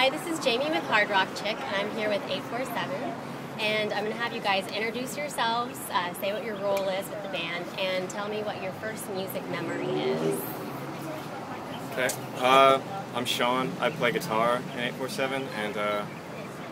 Hi, this is Jamie with Hard Rock Chick, and I'm here with 847. And I'm going to have you guys introduce yourselves, say what your role is with the band, and tell me what your first music memory is. Okay. I'm Sean. I play guitar in 847, and I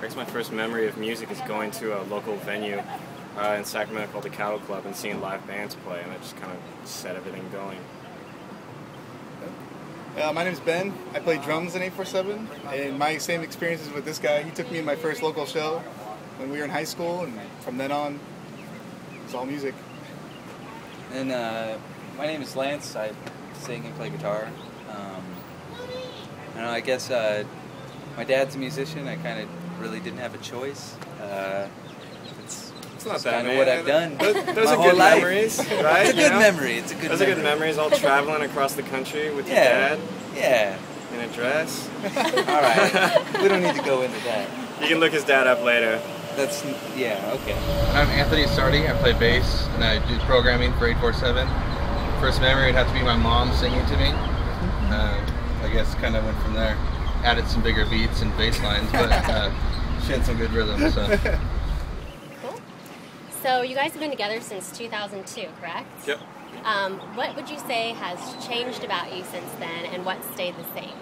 guess my first memory of music is going to a local venue in Sacramento called the Cattle Club and seeing live bands play, and that just kind of set everything going. My name's Ben. I play drums in 847, and my same experiences with this guy. He took me to my first local show when we were in high school, and from then on, it's all music. And my name is Lance. I sing and play guitar. I don't know, I guess my dad's a musician. I kind of really didn't have a choice. It's not that kind of what I've done. Those are good memories, right? It's a good memory. It's a good. Those are good memories. All traveling across the country with your Yeah. dad Yeah. in a dress. All right. We don't need to go into that. You can look his dad up later. That's yeah. Okay. I'm Anthony Sardi. I play bass and I do programming for 847. First memory would have to be my mom singing to me. I guess kind of went from there. Added some bigger beats and bass lines, but she had some good rhythm. So. Cool. So you guys have been together since 2002, correct? Yep. What would you say has changed about you since then, and what stayed the same?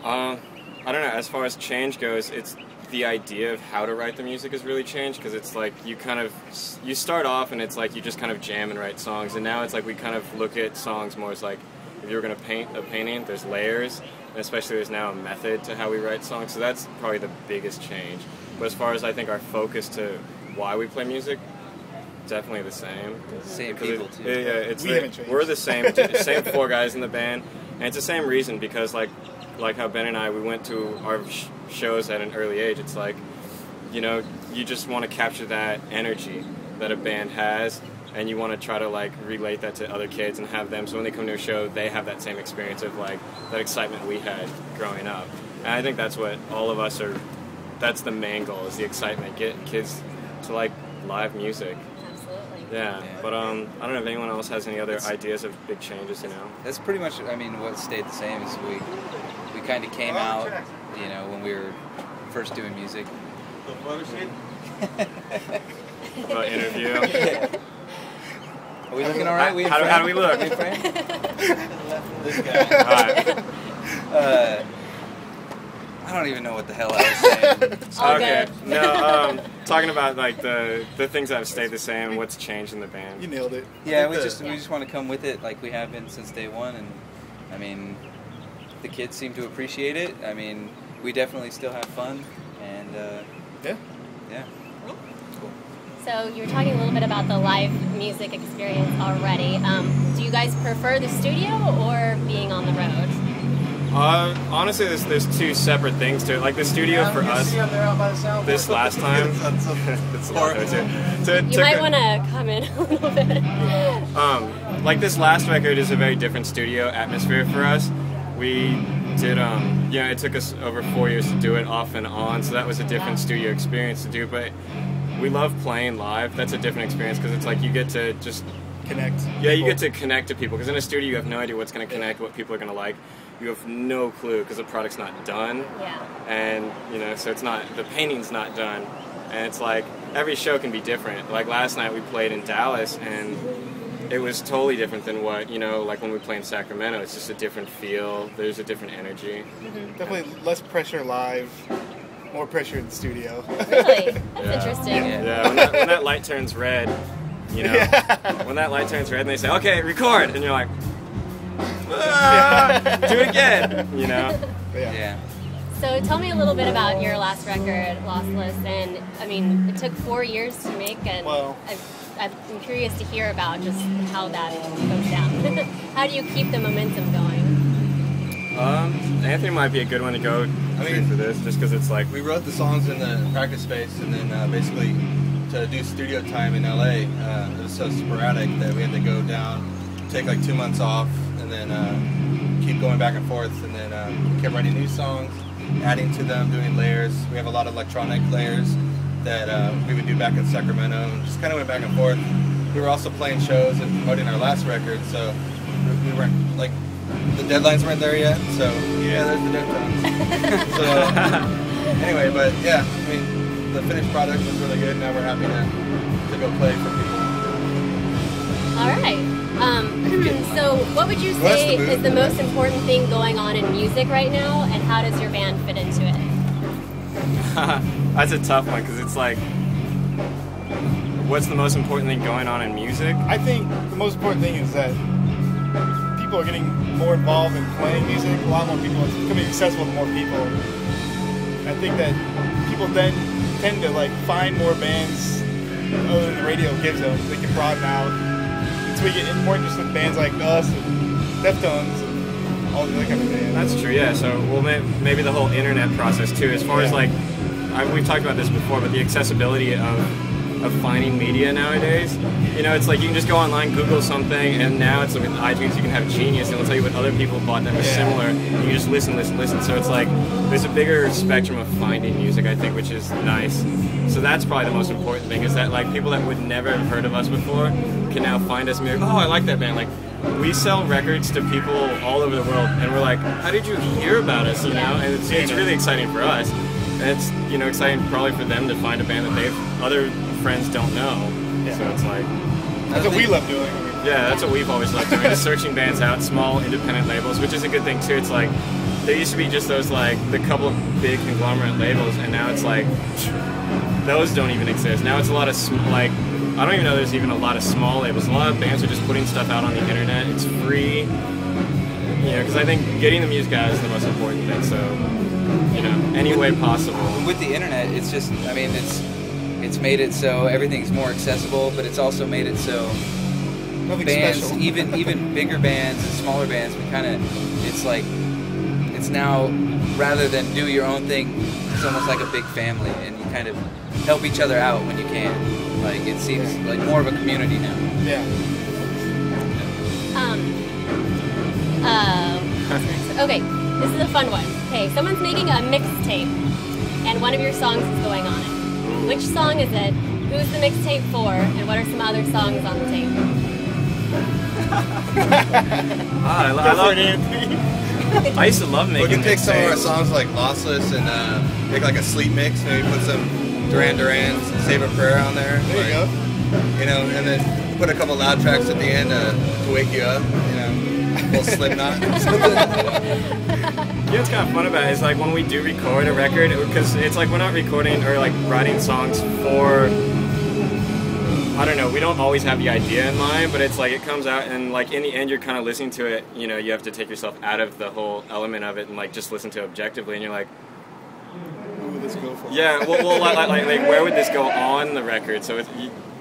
I don't know. As far as change goes, it's the idea of how to write the music has really changed, because it's like you start off and it's like you just kind of jam and write songs, and now it's like we kind of look at songs more as like if you were going to paint a painting, there's layers, and especially there's now a method to how we write songs, so that's probably the biggest change. But as far as I think our focus to why we play music, definitely the same. Same people too. We're the same four guys in the band, and it's the same reason, because like how Ben and I, we went to our shows at an early age. It's like, you know, you just want to capture that energy that a band has, and you want to try to like relate that to other kids and have them, so when they come to a show, they have that same experience of like that excitement we had growing up. And I think that's what all of us are. That's the main goal, is the excitement, get kids to like live music. Absolutely. Yeah. But I don't know if anyone else has any other ideas of big changes. You know. That's pretty much. I mean, what stayed the same is we kind of came out, you know, when we were first doing music. Interview. Are we looking all right? How do we look? This guy. All right. I don't even know what the hell I was saying. Okay. No, talking about like the things that have stayed the same, what's changed in the band. You nailed it. Yeah, we just want to come with it like we have been since day one, and I mean, the kids seem to appreciate it. I mean, we definitely still have fun, and yeah. So you were talking a little bit about the live music experience already. Do you guys prefer the studio or being on the road? Honestly, there's two separate things to it. Like the studio for us, this last time, You might want to come in a little bit. Like this last record is a very different studio atmosphere for us. We did, it took us over 4 years to do it off and on, so that was a different studio experience to do, but we love playing live. That's a different experience, because it's like you get to just connect. Yeah, you get to connect to people, because in a studio you have no idea what's going to connect, what people are going to like. You have no clue, because the product's not done. Yeah. And, so it's not, the painting's not done. And it's like, every show can be different. Like last night we played in Dallas, and it was totally different than what, like when we play in Sacramento. It's just a different feel. There's a different energy. Mm-hmm. Definitely less pressure live, more pressure in the studio. Really? That's interesting. Yeah, when that light turns red, when that light turns red and they say, okay, record, and you're like, do it again, Yeah. So tell me a little bit about your last record, Lossless, and I mean, it took 4 years to make, and I'm curious to hear about just how that goes down. How do you keep the momentum going? Anthony might be a good one to go for this, just because it's like... We wrote the songs in the practice space, and then basically to do studio time in LA, it was so sporadic that we had to go down, take like 2 months off, and then keep going back and forth, and then we kept writing new songs, adding to them, doing layers. We have a lot of electronic layers that we would do back in Sacramento, and just kind of went back and forth. We were also playing shows and promoting our last record, so we weren't like the deadlines weren't there yet, so yeah, there's the Deftones. So anyway, but yeah, I mean, the finished product was really good. Now we're happy to go play for people. All right. So what would you say is the most important thing going on in music right now, and how does your band fit into it? That's a tough one, because it's like, what's the most important thing going on in music? I think the most important thing is that people are getting more involved in playing music. A lot more people. It's becoming accessible to more people. I think that people then tend to like find more bands other than the radio gives them. They can broaden out. So we get more interested in bands like us and Deftones and all the other kind of bands. That's true, yeah. So, well, maybe the whole internet process too, as far as like, we've talked about this before, but the accessibility of finding media nowadays. You know, it's like you can just go online, Google something, and now it's like with iTunes you can have Genius, and it'll tell you what other people bought that was similar, and you can just listen. So it's like, there's a bigger spectrum of finding music, I think, which is nice. So that's probably the most important thing, is that like people that would never have heard of us before can now find us and be like, oh, I like that band. Like, we sell records to people all over the world, and we're like, how did you hear about us, you know? And it's really exciting for us. And it's, you know, exciting probably for them to find a band that other friends don't know. Yeah. So it's like, that's what we love doing. Yeah, that's what we've always loved doing, is searching bands out, small independent labels, which is a good thing too. It's like, there used to be just those like, the couple of big conglomerate labels, and now it's like, those don't even exist. Now it's a lot of, like, I don't even know there's even a lot of small labels. A lot of bands are just putting stuff out on the internet. It's free, you know, because I think getting the music out is the most important thing, so, you know, any way possible. With the internet, it's just, I mean, it's made it so everything's more accessible, but it's also made it so nothing bands, special. even bigger bands and smaller bands, we kind of, it's like, it's now, rather than do your own thing, it's almost like a big family, and you kind of help each other out when you can. Like, it seems like more of a community now. Yeah. Okay, this is a fun one. Okay, someone's making a mixtape, and one of your songs is going on it. Which song is it? Who's the mixtape for? And what are some other songs on the tape? I love it. I used to love making. We can take some of our songs like Lossless and make like a sleep mix. Maybe put some Duran Duran's Save a Prayer on there. There you go. You know, and then put a couple loud tracks at the end to wake you up. You know, a little Slipknot. You know what's kind of fun about it is like when we do record a record, because it's like we're not recording or like writing songs for, I don't know, we don't always have the idea in mind, but it's like it comes out and like in the end you're kind of listening to it, you know, you have to take yourself out of the whole element of it and like just listen to it objectively, and you're like, Who would this go for? yeah, well like where would this go on the record? So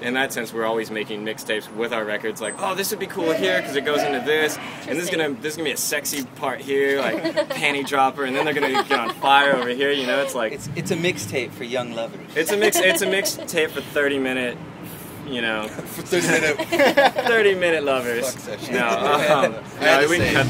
in that sense, we're always making mixtapes with our records. Like, oh, this would be cool here because it goes into this, and this is gonna be a sexy part here, like panty dropper, and then they're gonna get on fire over here. You know, it's like it's a mixtape for young lovers. It's a mixtape for 30-minute. You know, for 30-minute lovers. Fuck that shit. No,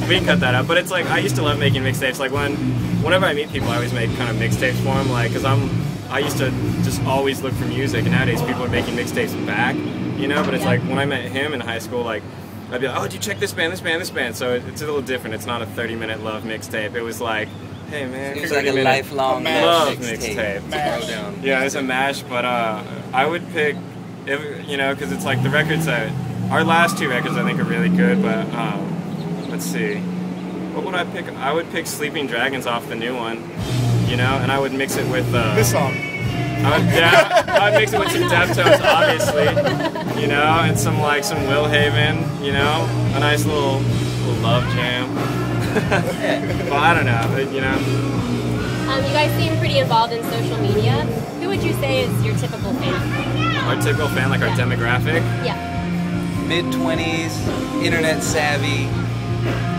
we can cut that out. But it's like I used to love making mixtapes. Like whenever I meet people, I always make kind of mixtapes for them. Like, cause I used to just always look for music, and nowadays people are making mixtapes back. You know, but it's like when I met him in high school, like I'd be like, oh, did you check this band? So it's a little different. It's not a 30-minute love mixtape. It was like, hey man, it was like a lifelong love mixtape. Yeah, it's a mash. But I would pick. You know, because it's like the records that our last two records I think are really good, but let's see, what would I pick? I would pick Sleeping Dragons off the new one, you know, and I would mix it with this song. I would mix it with some Deftones, obviously, you know, and some Will Haven, you know, a nice little love jam. But I don't know, you know. You guys seem pretty involved in social media. Who would you say is your typical fan? Our typical fan, like our demographic? Yeah. Mid-20s, internet savvy.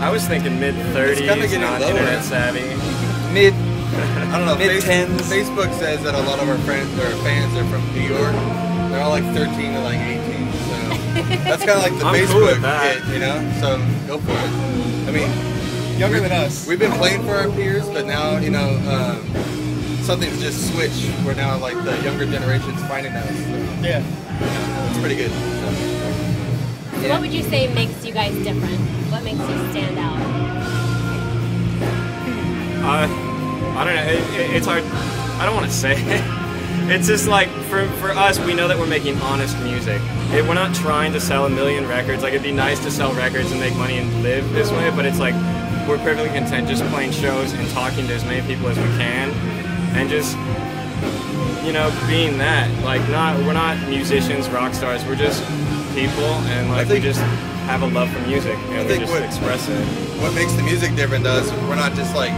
I was thinking mid-30s, non-internet savvy. I don't know, mid-10s. Facebook says that a lot of our fans are from New York. They're all like 13 to like 18, so that's kind of like the Facebook hit, you know? So go for it. I mean, younger than us. We've been playing for our peers, but now, you know, something's just switched. We're now like the younger generation's finding us. So, yeah, it's pretty good. So what would you say makes you guys different? What makes you stand out? I don't know. It's hard. I don't want to say it. It's just like, for us, we know that we're making honest music. We're not trying to sell 1 million records. Like, it'd be nice to sell records and make money and live this way, but it's like, we're perfectly content just playing shows and talking to as many people as we can, and just, you know, being that. Like, we're not musicians, rock stars. We're just people, and like, we just have a love for music, and we just express it. What makes the music different does, we're not just like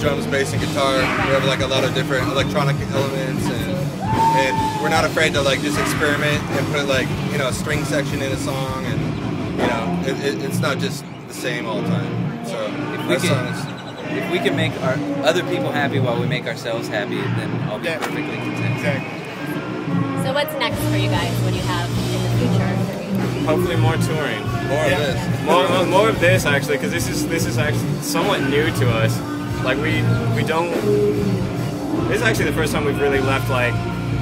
drums, bass, and guitar. We have like a lot of different electronic elements, and we're not afraid to like just experiment and put like, you know, a string section in a song, and you know, it's not just the same all the time. So if we can make our other people happy while we make ourselves happy, then I'll be perfectly content. Exactly. So what's next for you guys? What do you have in the future? Hopefully more touring. More of this. More of this, actually, because this is actually somewhat new to us. Like, we don't... This is actually the first time we've really left, like,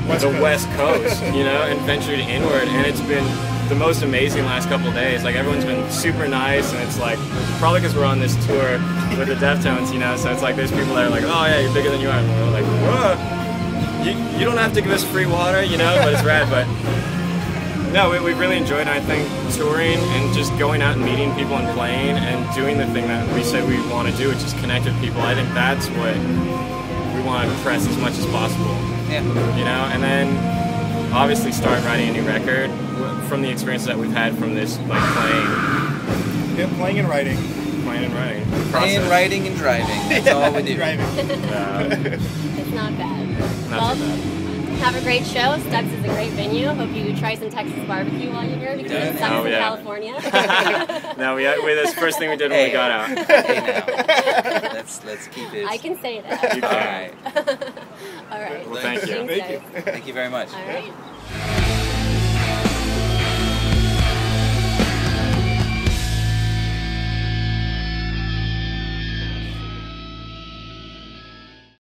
West Coast, you know, and ventured inward, and it's been the most amazing last couple of days. Like, everyone's been super nice, and it's like, probably because we're on this tour with the Deftones, you know, so it's like there's people that are like, oh yeah, you're bigger than you are, and we're like, whoa! You don't have to give us free water, you know, but it's rad. But no, we've really enjoyed it. I think touring and just going out and meeting people and playing and doing the thing that we say we want to do, which is connect with people. I think that's what we want to press as much as possible. Yeah. You know, and then obviously start writing a new record from the experiences that we've had from this, like playing. Yeah, playing and writing. Playing and writing. Playing, writing, and driving. That's all we do. It's not bad. Not too bad. Have a great show. Stubbs is a great venue. Hope you try some Texas barbecue while you're here, because it sucks in California. No, that's the first thing we did when we got out. Hey, now. Let's keep it. I can say that. You can. All right. All right. Well, thank you. Thanks, guys. Thank you very much. All right.